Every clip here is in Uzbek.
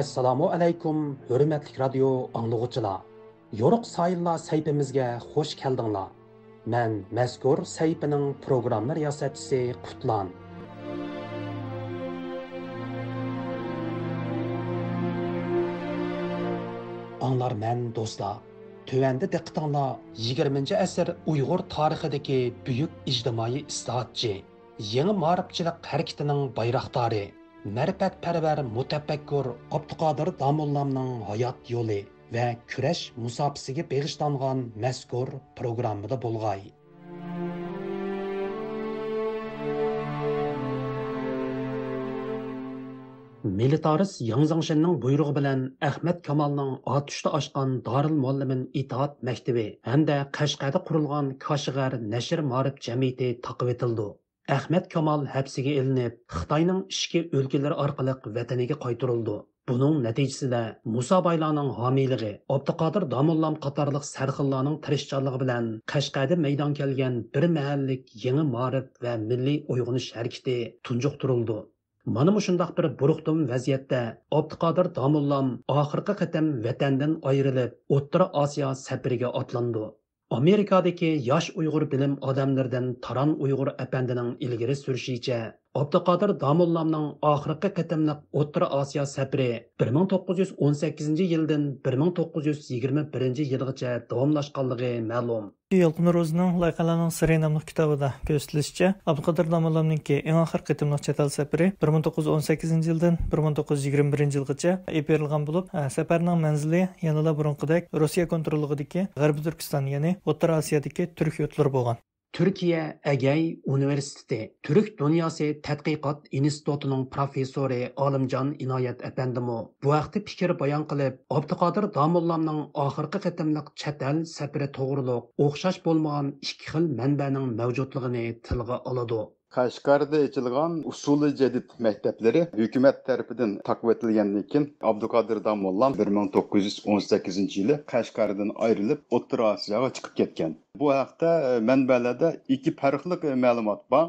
Assalomu alaykum, hurmatli radio anglag'uchilar. Yo'ruq sayillar saytimizga xush keldinglar. Men mazkur saytining programma riyosatchisi Qutlan. Anglar men do'stlar. Tövəndə diqqətinizlər 20-ci əsr Uyğur tarixidəki böyük ictimai islohotchi, yeni ma'rifchilik harakatining bayroqdori, ma'rifatparvar mutafakkur Abduqodir Domullamning hayot yo'li va kurash musofasiga bag'ishlangan mazkur programmada bo'lg'ay. Militarist Yang Zangshenning buyrug'i bilan Ahmad Kamalning otishda ochgan Darul Muallimin itoat maktabi hamda Qashqarda qurilgan Kashgar nashr ma'rif jamiyati taqib etildi. Ahmad Kamal hapsiga ilinib, Xitoyning ichki o'lkalari orqali vataniga qaytarildi. Buning natijasida Musa Baylarning homiyligi, Abduqodir Domullam qatorliq sarxillarning tirishchanligi bilan Qashqarda maydon kelgan bir mahallik yangi ma'rif va milliy uyg'onish harakati tunjuqtirildi. Mana mushundaq bir buruqdum vaziyatda Abduqodir Domullam oxirgi qatam vatandan ayrilib, O'rta Osiyo safariga otlandi. Amerikadagi yosh Uyg'ur bilim odamlaridan Taran Uyg'ur apandining ilgari surishicha, Abduqodir Domullamning oxirgi qatamliq O'rta Osiyo safari 1918-yildan 1921-yilgacha davomlashganligi ma'lum. Yolqin Ro'zining Layqalarning siri nomli kitobida ko'rsatilishicha, Abduqodir Domullamningki eng oxirgi qitimliq chet el safari 1918-yildan 1921-yilgacha berilgan bo'lib, safarning manzili yanada burunqidek Rossiya kontrolligidagi G'arbiy Turkiston, ya'ni O'rta Osiyodagi turk yurtlari bo'lgan. Türkiye Egey Üniversitesi Türk Dünyası Tədqiqat İnstitutu'nun profesörü Alimcan İnayet Efendimi bu vaqtda fikir bayan qilib, Abduqodir Domullamning oxirgi qatimliq chet el safari to'g'riliq o'xshash bo'lmagan ikki xil manbaning mavjudligini tilga oladi. Qashqarda ochilgan Usuli Jadid maktablari hukumat tarafidan taqib etilgandan keyin Abduqodir Domullam 1918-yili Qashqardan ayrilib, O'rta Osiyoga chiqib ketgan. Bu haqda manbalarda ikki farqli ma'lumot bor.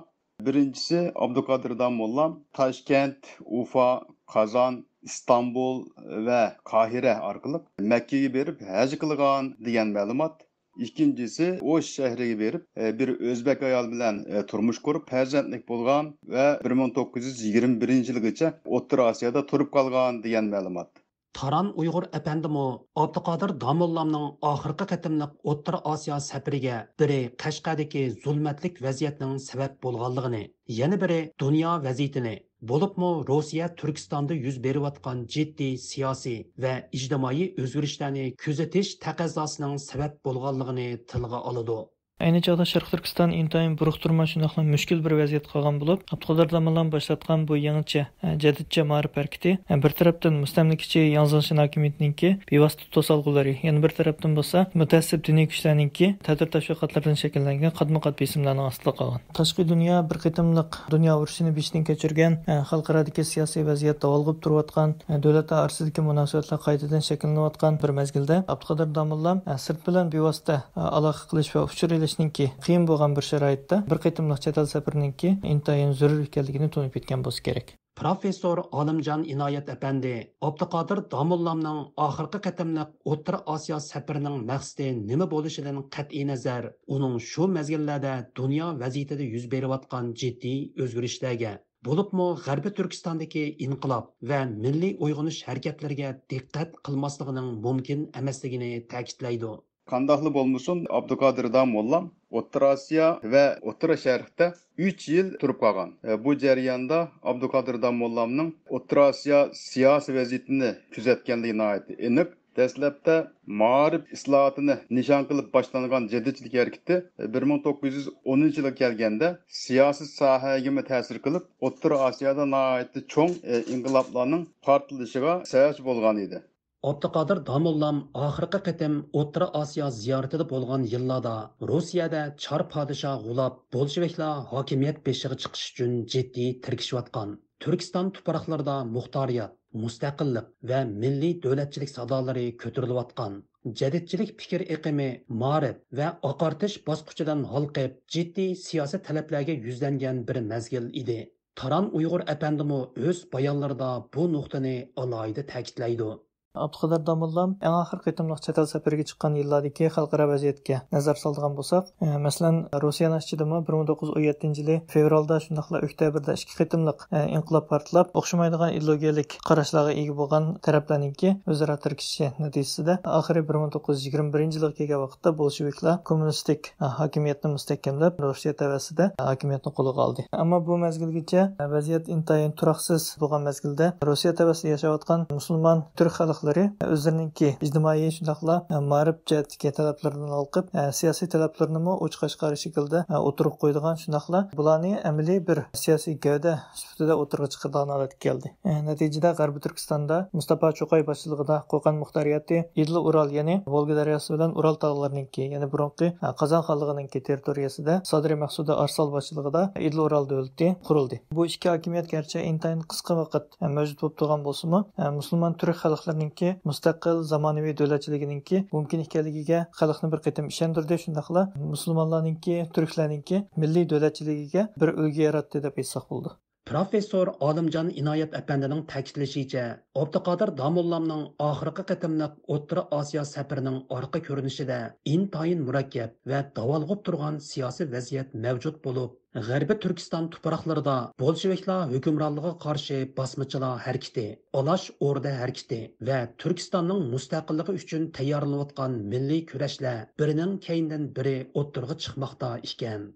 Birinchisi, Abduqodir Domullam Toshkent, Ufa, Qozon, İstanbul va Qohira orqali Makkaga berib haj qilgan degan ma'lumot. İkincisi, o şehre verip bir Özbek ayal bilen turmuş kurup farzandlik bo'lgan ve 1921-yilgacha O'rta Osiyoda turib qolgan degan ma'lumot. Taran Uyg'ur apandimi Abduqodir Domullamning oxirgi qatimliq O'rta Osiyo safariga biri Qashqardagi zulmatlik vaziyatning sabab bo'lganligini, yana biri dunyo vaziyatini, bo'libmi Rossiya Turkistonda yuz berayotgan jiddiy siyosiy va ijtimoiy o'zgarishlarni kuzatish taqozzosining sabab bo'lganligini tilga oladi. Ayni chog'da Sharq Turkiston intayin buruq turmush shundoqla mushkul bir vaziyat qolgan bo'lib, Abduqodir Domullam boshlatgan bu yangicha jadidcha ma'rif harakati bir tarafdan mustamlikachi Yang Zangshen hokimiyatiningki bevosita to'salg'ulari, yana bir tarafdan bo'lsa mutaassib diniy kuchlarningki ta'tir tashviqotlardan shakllangan qadma-qat besimlarning ostida qolgan. Tashqi dunyo bir qitimliq dunyo urushini beshdan kechirgan, xalqarodagi siyosiy vaziyat davolg'ib turayotgan, davlatlar orasidagi munosabatlar qaytadan shakllanayotgan bir mezgilda Abduqodir Domullam sirt bilan bevosita aloqa qilish va uchur qiyin bo'lgan bir sharoitda bir qitimliq chet el safarininki intayin zarur ekanligini tunib yetgan bo'lsa kerak. Professor Alimjan İnayet Efendi Abduqodir Domullamning oxirgi qatimliq O'rta Osiyo safarining maqsadi nima bo'lishidan qat'iy nazar, uning shu mezgillarda dunyo vaziyatida yuz berayotgan jiddiy o'zgarishlarga, bo'libmi G'arbiy Turkistondagi inqilob va milliy uyg'onish harakatlariga diqqat qilmasligining mumkin emasligini ta'kidlaydi. Qandaqlı bolmusun Abduqodir Domullam O'rta Osiyo va O'rta Sharqda 3 yil turib qolgan. Bu jarayonda Abduqodir Domullamning O'rta Osiyo siyosiy vaziyatini kuzatganligi aniq. Dastlabda ma'rif islohotini nishon qilib boshlangan jadidchilik harakati 1910-yilga kelganda siyosiy sohaga ta'sir qilib, O'rta Osiyoda nihoyatda cho'ng inqiloblarning portlashiga sabab bo'lgan edi. Abduqodir Domullam oxirgi qatim O'rta Osiyo ziyoratida bo'lgan yillarda Rossiyada Char podshoh G'ulab bolsheviklar hokimiyat beshiga chiqish uchun jiddiy tirkishayotgan. Turkiston tuproqlarida muxtoriyat, mustaqillik va milliy davlatchilik sadolari ko'tarilayotgan. Jadidchilik fikr iqimi ma'rif va oqartish bosqichidan halqib, jiddiy siyosiy talablarga yuzlangan bir mezgil edi. Taran Uyg'ur әпәндімі өз баянларда bu nuqtani alayida ta'kidlaydi. Abduqadar Damollam eng oxir qitimliq chet el safariga chiqqan yillardagi xalqaro vaziyatga nazar soladigan bo'lsak, masalan, Rossiya nashridimi 1917 yili fevralda shundaqla oktyabrda ikki qitimliq inqilob portlab, o'xshamaydigan ideologiyalik qarashlarga ega bo'lgan taraflarningki o'zaro tirkishishi natijasida oxiri 1921 yilga kelgan vaqtda bolsheviklar kommunistik hokimiyatni mustahkamlab, Rossiya tavasida hokimiyatni qo'lga oldi. Ammo bu mezgilgacha vaziyat intayin turoqsiz bo'lgan mezgilda Rossiya tavasida yashayotgan musulmon turk xalqlari o'zlarininki ijtimoiy shundaqla ma'rif jihatdagi talablardan olqib, siyosiy talablarini o'chqashqari shaklda o'tirib qo'ydigan shundaqla bularni amaliy bir siyosiy gavda sifatida o'tirg'a chiqargan holatga keldi. Natijada G'arbiy Turkistonda Mustafa Cho'qay boshchiligida Qo'qon muxtoriyati Idli Ural, ya'ni Volga daryosi bilan Ural tog'larininki, ya'ni burunqi Qozon xonligininki territoriyasida Sodri Maqsuda Arsal boshchiligida Idli Ural davlati qurildi. Bu ikki hokimiyat garchi intayin qisqa vaqt mavjud bo'lib turgan bo'lsa-mu, musulmon turk xalqlarining mustaqil zamonaviy davlatchiligininki mumkin ekanligiga xalqni bir qatim ishontirdi. Shundaqla musulmonlarninki, turklarninki milliy davlatchiligiga bir ulgu yaratdi deb aytsak bo'ldi. Professor Olimjon Inoyat әпәндінің ta'kidlashicha, Abduqodir Damollamning oxirgi qitimliq O'rta Osiyo safarining orqa ko'rinishida intayin murakkab va davolg'ib turgan siyosiy vaziyat mavjud bo'lib, G'arbiy Turkiston tuproqlarida bolsheviklar hukmronligiga qarshi bosmachilar harakati, Olash O'rda harakati va Turkistonning mustaqilligi uchun tayyorlanayotgan milliy kurashlar birining keyindan biri o'ttirg'i chiqmoqda ekan.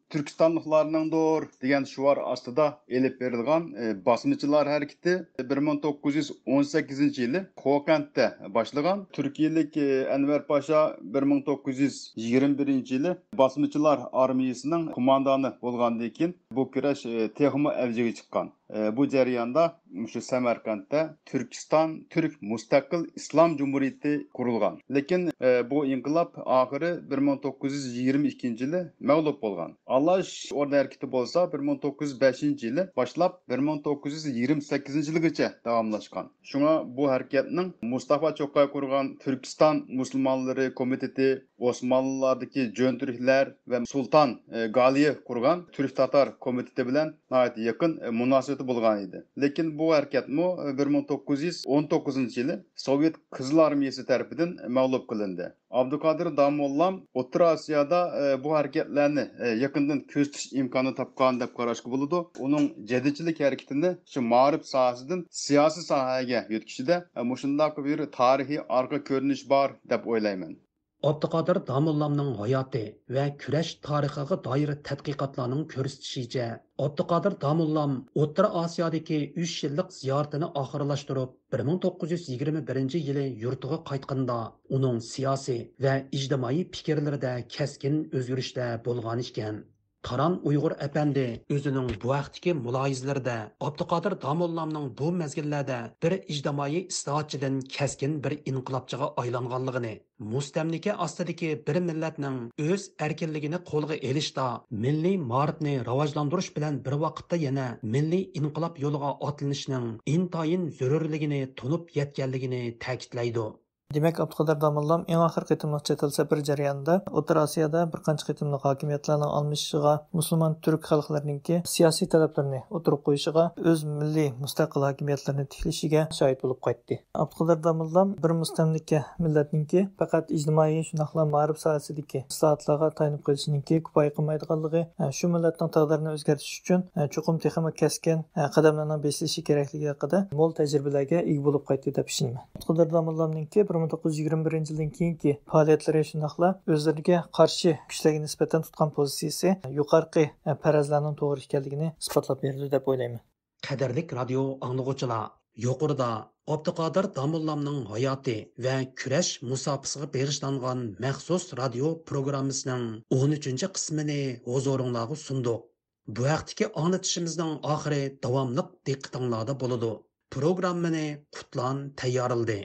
Türkistanlıklarınındır degan şuar astida elip berilgan basmıçılar hareketi 1918 yılı Kokent'te başlagan. Türkiyelik Enver Paşa 1921 yılı basmıçılar armiyasının kumandanı bolgandan keyin bu kurash texmi avjiga chiqqan. Bu jarayonda şu Samarkandda Türkistan Türk Mustaqil İslam Cumhuriyeti kurulgan. Lekin bu inqilab oxiri 1922 yılı mağlup bolgan. Allash orda hareketi bolsa 1905 yılı başlap 1928 yılgacha davamlashgan. Şuna bu hareketning Mustafa Cho'qay kurgan Türkistan Müslümanları Komiteti, Osmanlılardaki Jön-Türkler ve Sultan Galiyev kurgan Türk Tatar Komiteti bilan yakın münasebeti bo'lgan edi. Lekin bu hareketmi 1919 yılı Sovyet Kızıl Armiyasi tarafidan mağlup qilindi. Abduqodir Damollam O'rta Osiyoda bu hareketlarni yakından ko'zitish imkoni topgan deb qarashga bo'ladi. Uning jadidchilik hareketini shu ma'rif sohasidan siyosiy sohaga yetkazishida mushundaq bir tarixiy orqa ko'rinish bor deb o'ylayman. Abduqodir Damollamning hayoti va kurash tarixiga doir tadqiqotlarning ko'rsatishicha, Abduqodir Damollam O'rta Osiyodagi 3 yillik ziyoratini oxirlashtirib, 1921 yili yurtiga qaytganda uning siyosiy va ijtimoiy fikrlarida keskin o'zgarishlar bo'lgan ekan. Taran Uyg'ur әпәнди o'zining bu vaqtdagi mulohizlarida Abduqodir Damollamning bu mezgillarda bir ijtimoiy islohotchidan keskin bir inqilobchiga aylanganligini, mustamlika ostidagi bir millatning o'z erkinligini qo'lga olishda milliy ma'rifni rivojlantirish bilan bir vaqtda yana milliy inqilob yo'liga otlanishning intayin zarurligini tunib yetganligini ta'kidlaydi. Demak, Abduqodir Damollam eng oxir qitimliq chet el safari jarayonida O'rta Osiyoda bir qancha qitimliq hokimiyatlarning almashishiga, musulmon turk xalqlarininki siyosiy talablarini o'tirib qo'yishiga, o'z milliy mustaqil hokimiyatlarini tiklashiga shohid bo'lib qaytdi. Abduqodir Damollam bir mustamlika millatninki faqat ijtimoiy shunaqla ma'rif sohasidagi islohotlarga tayanib qolishiningki kifoya qilmaydiganligi, shu millatning taqdirini o'zgartirish uchun cho'qim texnik keskin qadamlarning besilishi kerakligi haqida mo'l tajribalarga ega bo'lib qaytdi deb ishonaman. Abduqodir Damollamninki 1921 yildan keyingi faoliyatlari shundaqla o'zlariga qarshi kuchlarga nisbatan tutgan pozitsiyasi yuqorqi farazlarning to'g'ri ekanligini isbotlab berdi deb o'ylayman. Qadrli radio anglag'uvchilar, yuqorida Abduqodir Damollamning hayoti va kurash musofasiga bag'ishlangan maxsus radio programmasining 13-qismini huzuringizga sundik. Bu vaqtdagi anglitishimizning oxiri davomli diqqatingizda bo'ladi. Programmani Qutlan tayyorladi.